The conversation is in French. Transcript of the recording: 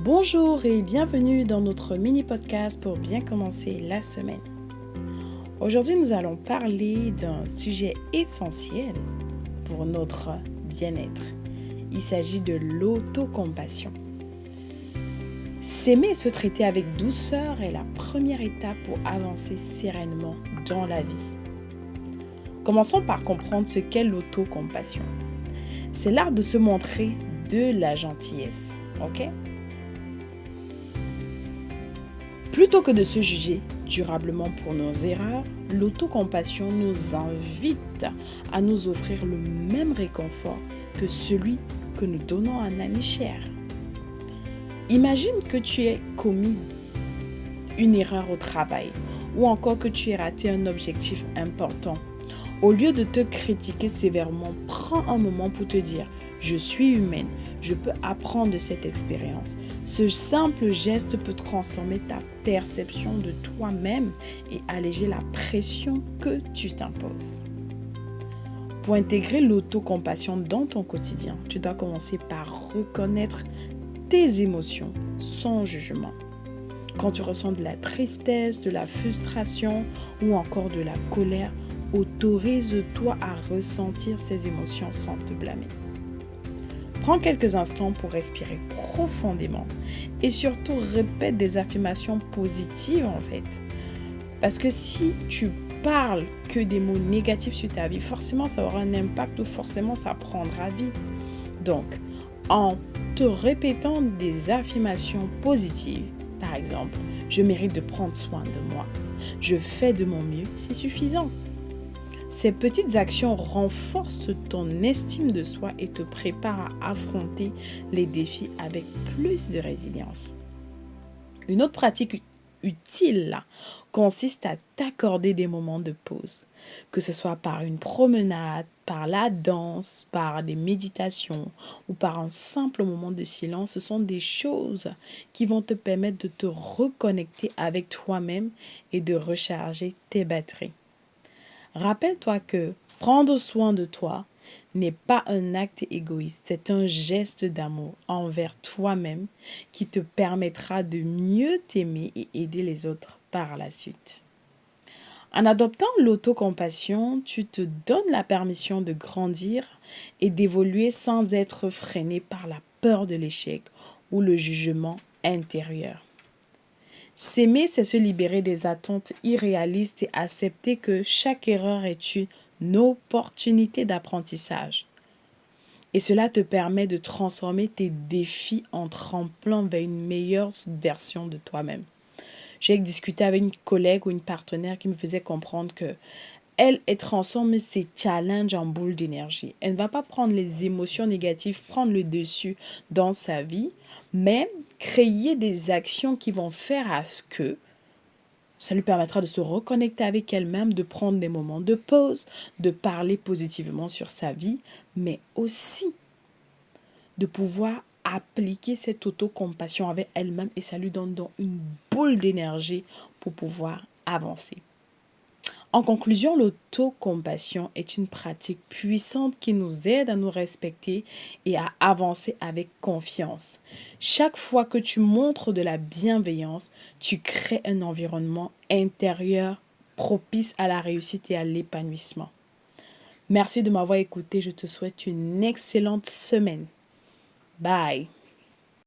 Bonjour et bienvenue dans notre mini-podcast pour bien commencer la semaine. Aujourd'hui, nous allons parler d'un sujet essentiel pour notre bien-être. Il s'agit de l'autocompassion. S'aimer et se traiter avec douceur est la première étape pour avancer sereinement dans la vie. Commençons par comprendre ce qu'est l'autocompassion. C'est l'art de se montrer de la gentillesse, ok? Plutôt que de se juger durablement pour nos erreurs, l'autocompassion nous invite à nous offrir le même réconfort que celui que nous donnons à un ami cher. Imagine que tu aies commis une erreur au travail ou encore que tu aies raté un objectif important. Au lieu de te critiquer sévèrement, prends un moment pour te dire « Je suis humaine, je peux apprendre de cette expérience ». Ce simple geste peut transformer ta perception de toi-même et alléger la pression que tu t'imposes. Pour intégrer l'autocompassion dans ton quotidien, tu dois commencer par reconnaître tes émotions sans jugement. Quand tu ressens de la tristesse, de la frustration ou encore de la colère, autorise-toi à ressentir ces émotions sans te blâmer. Prends quelques instants pour respirer profondément et surtout répète des affirmations positives en fait. Parce que si tu parles que des mots négatifs sur ta vie, forcément ça aura un impact ou forcément ça prendra vie. Donc, en te répétant des affirmations positives, par exemple, je mérite de prendre soin de moi. Je fais de mon mieux, c'est suffisant. Ces petites actions renforcent ton estime de soi et te préparent à affronter les défis avec plus de résilience. Une autre pratique utile consiste à t'accorder des moments de pause, que ce soit par une promenade, par la danse, par des méditations ou par un simple moment de silence. Ce sont des choses qui vont te permettre de te reconnecter avec toi-même et de recharger tes batteries. Rappelle-toi que prendre soin de toi n'est pas un acte égoïste, c'est un geste d'amour envers toi-même qui te permettra de mieux t'aimer et aider les autres par la suite. En adoptant l'autocompassion, tu te donnes la permission de grandir et d'évoluer sans être freiné par la peur de l'échec ou le jugement intérieur. S'aimer, c'est se libérer des attentes irréalistes et accepter que chaque erreur est une opportunité d'apprentissage. Et cela te permet de transformer tes défis en tremplin vers une meilleure version de toi-même. J'ai discuté avec une collègue ou une partenaire qui me faisait comprendre que elle transforme ses challenges en boules d'énergie. Elle ne va pas prendre les émotions négatives, prendre le dessus dans sa vie, mais créer des actions qui vont faire à ce que ça lui permettra de se reconnecter avec elle-même, de prendre des moments de pause, de parler positivement sur sa vie, mais aussi de pouvoir appliquer cette autocompassion avec elle-même et ça lui donne donc une boule d'énergie pour pouvoir avancer. En conclusion, l'autocompassion est une pratique puissante qui nous aide à nous respecter et à avancer avec confiance. Chaque fois que tu montres de la bienveillance, tu crées un environnement intérieur propice à la réussite et à l'épanouissement. Merci de m'avoir écouté. Je te souhaite une excellente semaine. Bye.